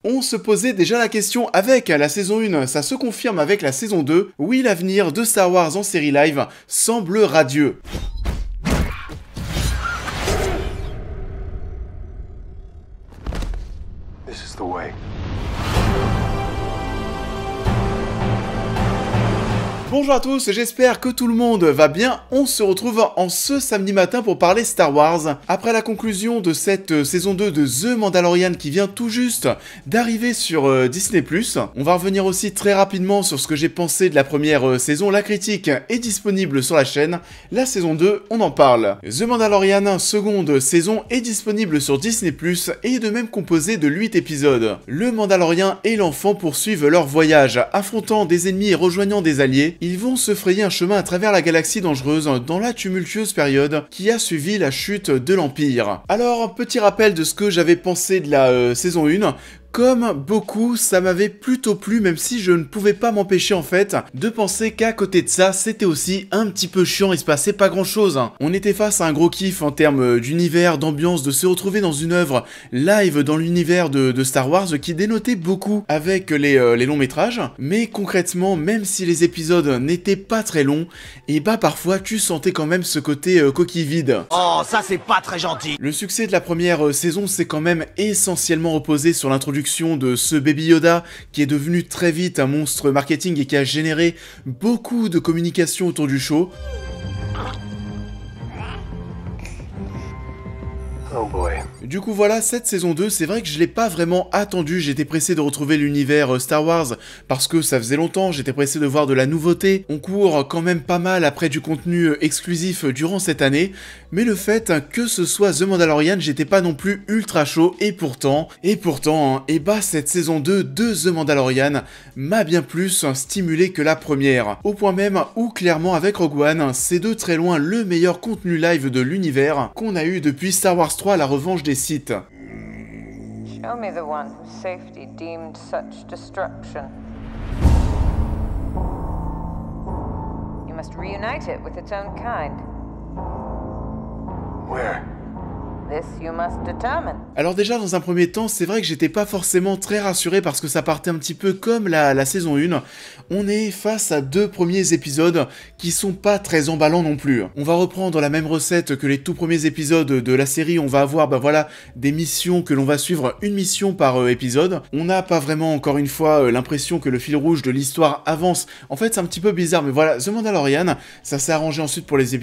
On se posait déjà la question avec la saison 1, ça se confirme avec la saison 2. Oui, l'avenir de Star Wars en série live semble radieux. This is the way. Bonjour à tous, j'espère que tout le monde va bien. On se retrouve en ce samedi matin pour parler Star Wars. Après la conclusion de cette saison 2 de The Mandalorian qui vient tout juste d'arriver sur Disney+, on va revenir aussi très rapidement sur ce que j'ai pensé de la première saison. La critique est disponible sur la chaîne. La saison 2, on en parle. The Mandalorian, seconde saison, est disponible sur Disney+, et est de même composé de 8 épisodes. Le Mandalorian et l'enfant poursuivent leur voyage, affrontant des ennemis et rejoignant des alliés. Ils vont se frayer un chemin à travers la galaxie dangereuse dans la tumultueuse période qui a suivi la chute de l'Empire. Alors, petit rappel de ce que j'avais pensé de la saison 1. Comme beaucoup, ça m'avait plutôt plu, même si je ne pouvais pas m'empêcher en fait de penser qu'à côté de ça, c'était aussi un petit peu chiant, il se passait pas grand chose. On était face à un gros kiff en termes d'univers, d'ambiance, de se retrouver dans une œuvre live dans l'univers de Star Wars qui dénotait beaucoup avec les longs métrages. Mais concrètement, même si les épisodes n'étaient pas très longs, et bah parfois tu sentais quand même ce côté coquille vide. Oh, ça c'est pas très gentil. Le succès de la première saison s'est quand même essentiellement reposé sur l'introduction de ce Baby Yoda qui est devenu très vite un monstre marketing et qui a généré beaucoup de communication autour du show. Oh boy. Du coup voilà, cette saison 2, c'est vrai que je l'ai pas vraiment attendu, j'étais pressé de retrouver l'univers Star Wars parce que ça faisait longtemps, j'étais pressé de voir de la nouveauté. On court quand même pas mal après du contenu exclusif durant cette année, mais le fait que ce soit The Mandalorian, j'étais pas non plus ultra chaud, et pourtant, et bah cette saison 2 de The Mandalorian m'a bien plus stimulé que la première. Au point même où clairement avec Rogue One, c'est de très loin le meilleur contenu live de l'univers qu'on a eu depuis Star Wars 3, la revanche des Sith. Show me the one whose safety deemed such destruction. You must reunite it with its own kind. Where? This you must determine. Alors déjà dans un premier temps, c'est vrai que j'étais pas forcément très rassuré parce que ça partait un petit peu comme la saison 1. On est face à deux premiers épisodes qui sont pas très emballants non plus. On va reprendre la même recette que les tout premiers épisodes de la série, on va avoir voilà des missions que l'on va suivre, une mission par épisode. On n'a pas vraiment encore une fois l'impression que le fil rouge de l'histoire avance. En fait c'est un petit peu bizarre, mais voilà, The Mandalorian, ça s'est arrangé ensuite pour les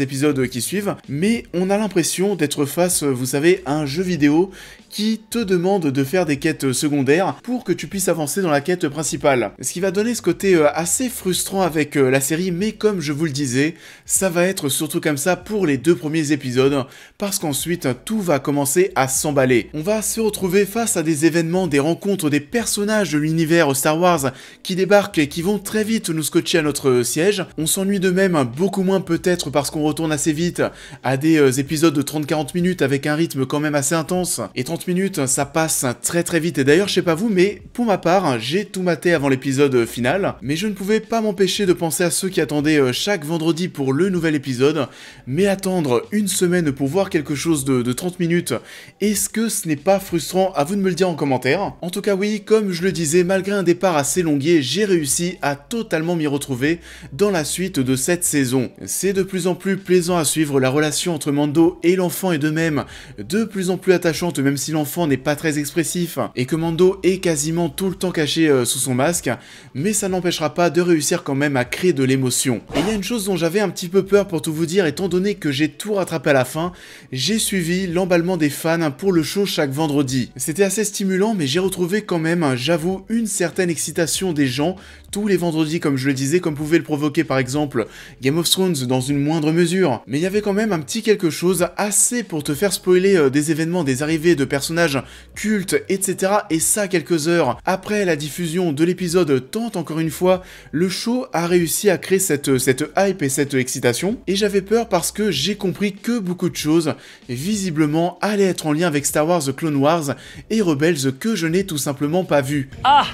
épisodes qui suivent, mais on a l'impression d'être face, vous savez, à un jeu vidéo qui te demande de faire des quêtes secondaires pour que tu puisses avancer dans la quête principale. Ce qui va donner ce côté assez frustrant avec la série, mais comme je vous le disais, ça va être surtout comme ça pour les deux premiers épisodes, parce qu'ensuite tout va commencer à s'emballer. On va se retrouver face à des événements, des rencontres, des personnages de l'univers Star Wars qui débarquent et qui vont très vite nous scotcher à notre siège. On s'ennuie de même beaucoup moins peut-être parce qu'on retourne assez vite à des épisodes de 30-40 minutes avec un rythme quand même assez intense. Et 30 minutes, ça passe très très vite. Et d'ailleurs, je sais pas vous, mais pour ma part, j'ai tout maté avant l'épisode final. Mais je ne pouvais pas m'empêcher de penser à ceux qui attendaient chaque vendredi pour le nouvel épisode. Mais attendre une semaine pour voir quelque chose de 30 minutes, est-ce que ce n'est pas frustrant? À vous de me le dire en commentaire. En tout cas oui, comme je le disais, malgré un départ assez longué, j'ai réussi à totalement m'y retrouver dans la suite de cette saison. C'est de plus en plus plaisant à suivre, la relation entre Mando et l'enfant est de même de plus en plus attachante, même si l'enfant n'est pas très expressif et que Mando est quasiment tout le temps caché sous son masque, mais ça n'empêchera pas de réussir quand même à créer de l'émotion. Et il y a une chose dont j'avais un petit peu peur pour tout vous dire, étant donné que j'ai tout rattrapé à la fin, j'ai suivi l'emballement des fans pour le show chaque vendredi. C'était assez stimulant, mais j'ai retrouvé quand même, j'avoue, une certaine excitation des gens tous les vendredis, comme je le disais, comme pouvait le provoquer par exemple Game of Thrones dans une moindre mesure. Mais il y avait quand même un petit quelque chose assez pour te faire spoiler des événements, des arrivées de personnages cultes, etc. Et ça quelques heures après la diffusion de l'épisode, tant encore une fois, le show a réussi à créer cette hype et cette excitation. Et j'avais peur parce que j'ai compris que beaucoup de choses, visiblement, allaient être en lien avec Star Wars The Clone Wars et Rebels que je n'ai tout simplement pas vu. Ah!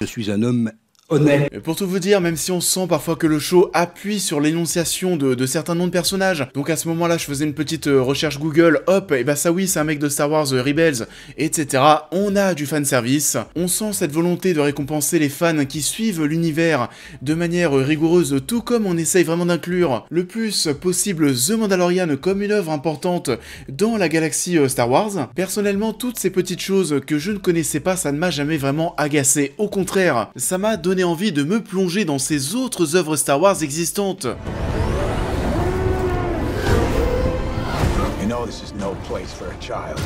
Je suis un homme honnête. Pour tout vous dire, même si on sent parfois que le show appuie sur l'énonciation de certains noms de personnages, donc à ce moment-là je faisais une petite recherche Google, hop, et bah ça oui c'est un mec de Star Wars Rebels, etc. On a du fanservice, on sent cette volonté de récompenser les fans qui suivent l'univers de manière rigoureuse, tout comme on essaye vraiment d'inclure le plus possible The Mandalorian comme une œuvre importante dans la galaxie Star Wars. Personnellement, toutes ces petites choses que je ne connaissais pas, ça ne m'a jamais vraiment agacé, au contraire, ça m'a donné envie de me plonger dans ces autres œuvres Star Wars existantes. You know this is no place for a child.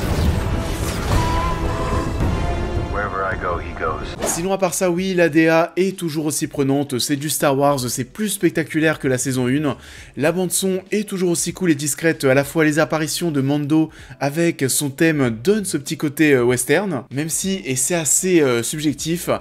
Wherever I go, he goes. Sinon à part ça, oui, la DA est toujours aussi prenante, c'est du Star Wars, c'est plus spectaculaire que la saison 1. La bande son est toujours aussi cool et discrète, à la fois les apparitions de Mando avec son thème donnent ce petit côté western, même si, et c'est assez subjectif,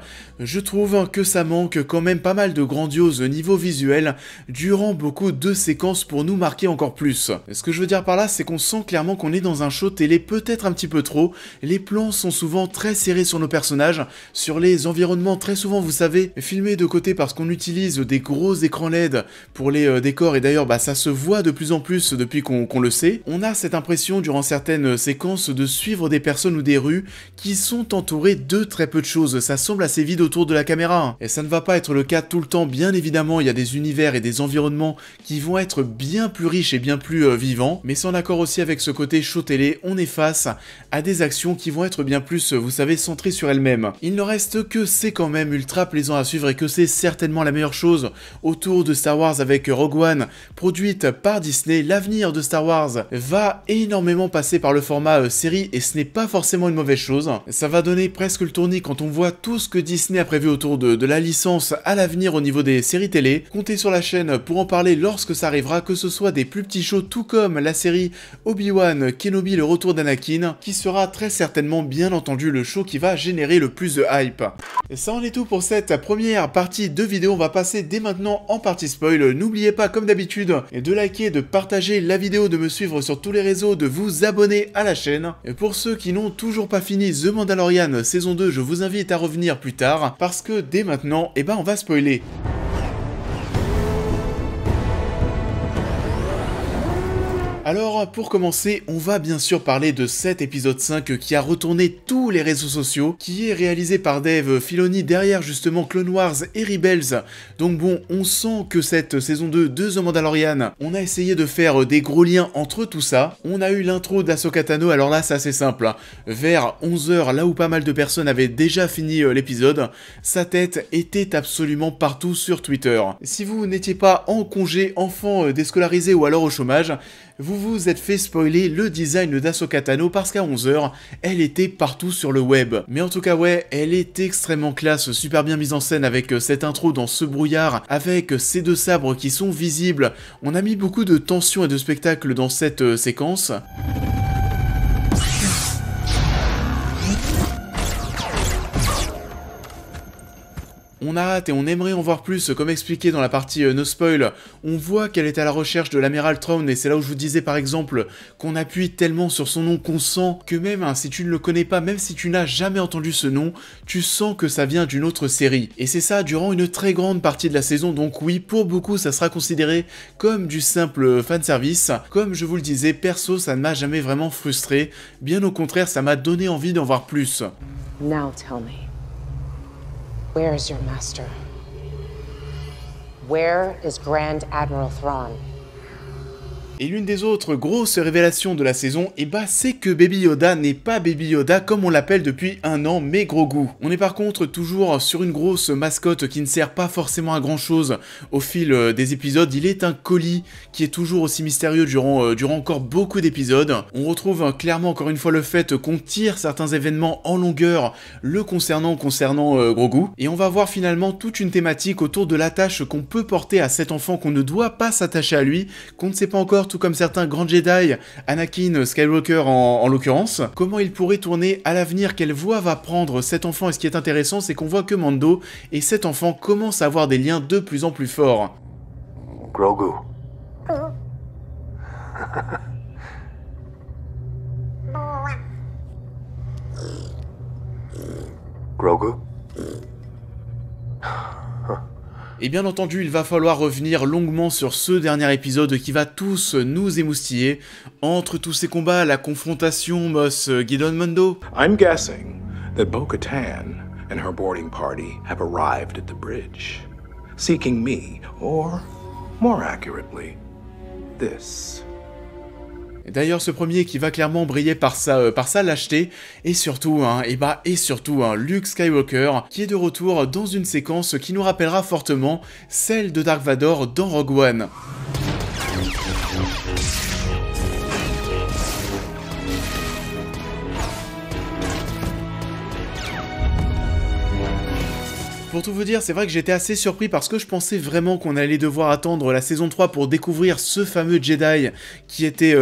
je trouve que ça manque quand même pas mal de grandiose niveau visuel durant beaucoup de séquences pour nous marquer encore plus. Ce que je veux dire par là, c'est qu'on sent clairement qu'on est dans un show télé peut-être un petit peu trop, les plans sont souvent très serrés sur nos personnages, sur les environnements très souvent vous savez, filmés de côté parce qu'on utilise des gros écrans LED pour les décors et d'ailleurs bah ça se voit de plus en plus depuis qu'on le sait. On a cette impression durant certaines séquences de suivre des personnes ou des rues qui sont entourées de très peu de choses, ça semble assez vide autour de la caméra. Et ça ne va pas être le cas tout le temps, bien évidemment il y a des univers et des environnements qui vont être bien plus riches et bien plus vivants, mais c'est en accord aussi avec ce côté show télé, on est face à des actions qui vont être bien plus, vous savez, centrées sur elles-mêmes. Il ne reste que c'est quand même ultra plaisant à suivre et que c'est certainement la meilleure chose autour de Star Wars avec Rogue One, produite par Disney. L'avenir de Star Wars va énormément passer par le format série et ce n'est pas forcément une mauvaise chose. Ça va donner presque le tournis quand on voit tout ce que Disney a prévu autour de la licence à l'avenir au niveau des séries télé. Comptez sur la chaîne pour en parler lorsque ça arrivera, que ce soit des plus petits shows tout comme la série Obi-Wan Kenobi, le retour d'Anakin, qui sera très certainement bien entendu le show qui va générer le plus de hype. Et ça en est tout pour cette première partie de vidéo, on va passer dès maintenant en partie spoil. N'oubliez pas comme d'habitude de liker, de partager la vidéo, de me suivre sur tous les réseaux, de vous abonner à la chaîne. Et pour ceux qui n'ont toujours pas fini The Mandalorian saison 2, je vous invite à revenir plus tard, parce que dès maintenant, eh ben on va spoiler. Alors, pour commencer, on va bien sûr parler de cet épisode 5 qui a retourné tous les réseaux sociaux, qui est réalisé par Dave Filoni derrière justement Clone Wars et Rebels. Donc bon, on sent que cette saison 2 de The Mandalorian, on a essayé de faire des gros liens entre tout ça. On a eu l'intro d'Ahsoka Tano, alors là c'est assez simple, hein. Vers 11h, là où pas mal de personnes avaient déjà fini l'épisode, sa tête était absolument partout sur Twitter. Si vous n'étiez pas en congé, enfant déscolarisé ou alors au chômage, vous vous êtes fait spoiler le design d'Ahsoka Tano parce qu'à 11h, elle était partout sur le web. Mais en tout cas ouais, elle est extrêmement classe, super bien mise en scène avec cette intro dans ce brouillard, avec ces deux sabres qui sont visibles. On a mis beaucoup de tension et de spectacle dans cette séquence. On a hâte et on aimerait en voir plus, comme expliqué dans la partie no spoil. On voit qu'elle est à la recherche de l'amiral Thrawn et c'est là où je vous disais par exemple qu'on appuie tellement sur son nom qu'on sent que même si tu ne le connais pas, même si tu n'as jamais entendu ce nom, tu sens que ça vient d'une autre série. Et c'est ça durant une très grande partie de la saison, donc oui, pour beaucoup ça sera considéré comme du simple fanservice. Comme je vous le disais, perso ça ne m'a jamais vraiment frustré, bien au contraire ça m'a donné envie d'en voir plus. Now tell me. Where is your master? Where is Grand Admiral Thrawn? Et l'une des autres grosses révélations de la saison, c'est que Baby Yoda n'est pas Baby Yoda comme on l'appelle depuis un an, mais Grogu. On est par contre toujours sur une grosse mascotte qui ne sert pas forcément à grand chose au fil des épisodes. Il est un colis qui est toujours aussi mystérieux durant encore beaucoup d'épisodes. On retrouve clairement encore une fois le fait qu'on tire certains événements en longueur le concernant Grogu. Et on va voir finalement toute une thématique autour de l'attache qu'on peut porter à cet enfant, qu'on ne doit pas s'attacher à lui, qu'on ne sait pas encore, tout comme certains grands Jedi, Anakin Skywalker en l'occurrence, comment il pourrait tourner à l'avenir, quelle voie va prendre cet enfant. Et ce qui est intéressant, c'est qu'on voit que Mando et cet enfant commencent à avoir des liens de plus en plus forts. Grogu. Grogu? Et bien entendu, il va falloir revenir longuement sur ce dernier épisode qui va tous nous émoustiller. Entre tous ces combats, la confrontation Moss Gideon Mando. I'm guessing that Bo-Katan and her boarding party have arrived at the bridge, seeking me, or, more accurately, this. D'ailleurs, ce premier qui va clairement briller par sa lâcheté, et surtout, Luke Skywalker, qui est de retour dans une séquence qui nous rappellera fortement celle de Dark Vador dans Rogue One. Pour tout vous dire, c'est vrai que j'étais assez surpris parce que je pensais vraiment qu'on allait devoir attendre la saison 3 pour découvrir ce fameux Jedi qui était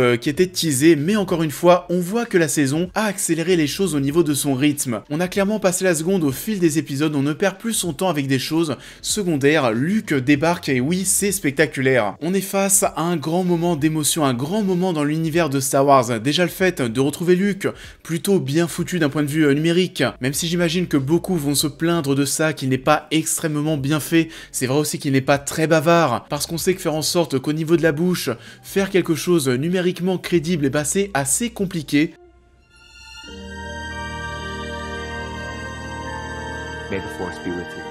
teasé, mais encore une fois, on voit que la saison a accéléré les choses au niveau de son rythme. On a clairement passé la seconde au fil des épisodes, on ne perd plus son temps avec des choses secondaires, Luke débarque et oui, c'est spectaculaire. On est face à un grand moment d'émotion, un grand moment dans l'univers de Star Wars. Déjà le fait de retrouver Luke, plutôt bien foutu d'un point de vue numérique, même si j'imagine que beaucoup vont se plaindre de ça, qu'il n'est pas extrêmement bien fait, c'est vrai aussi qu'il n'est pas très bavard, parce qu'on sait que faire en sorte qu'au niveau de la bouche, faire quelque chose numériquement crédible, et bah c'est assez compliqué. May the Force be with you.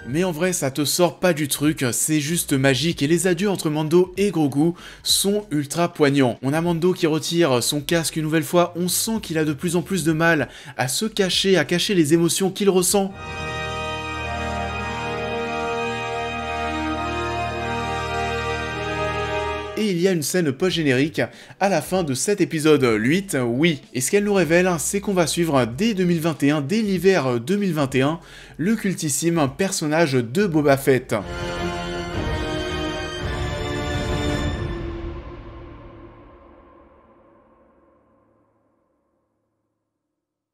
Mais en vrai, ça te sort pas du truc, c'est juste magique, et les adieux entre Mando et Grogu sont ultra poignants. On a Mando qui retire son casque une nouvelle fois, on sent qu'il a de plus en plus de mal à se cacher, à cacher les émotions qu'il ressent. Et il y a une scène post-générique à la fin de cet épisode 8, oui. Et ce qu'elle nous révèle, c'est qu'on va suivre dès 2021, dès l'hiver 2021, le cultissime personnage de Boba Fett.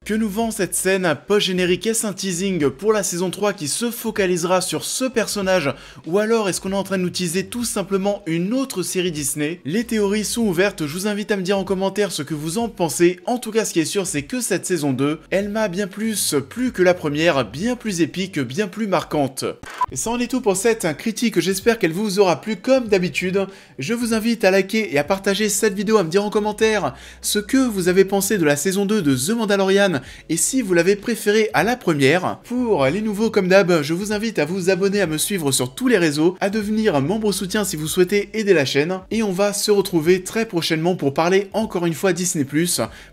Que nous vend cette scène post-générique? Est-ce un teasing pour la saison 3 qui se focalisera sur ce personnage? Ou alors est-ce qu'on est en train de nous teaser tout simplement une autre série Disney? Les théories sont ouvertes, je vous invite à me dire en commentaire ce que vous en pensez. En tout cas, ce qui est sûr, c'est que cette saison 2, elle m'a bien plus plu que la première, bien plus épique, bien plus marquante. Et ça en est tout pour cette critique, j'espère qu'elle vous aura plu comme d'habitude. Je vous invite à liker et à partager cette vidéo, à me dire en commentaire ce que vous avez pensé de la saison 2 de The Mandalorian, et si vous l'avez préféré à la première. Pour les nouveaux comme d'hab, je vous invite à vous abonner, à me suivre sur tous les réseaux, à devenir membre soutien si vous souhaitez aider la chaîne, et on va se retrouver très prochainement pour parler encore une fois Disney+,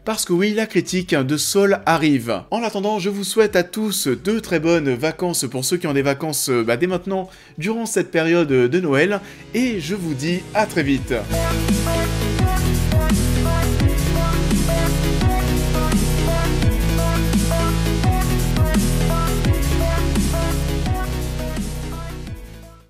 parce que oui, la critique de Saul arrive. En attendant, je vous souhaite à tous de très bonnes vacances pour ceux qui ont des vacances dès maintenant, durant cette période de Noël, et je vous dis à très vite.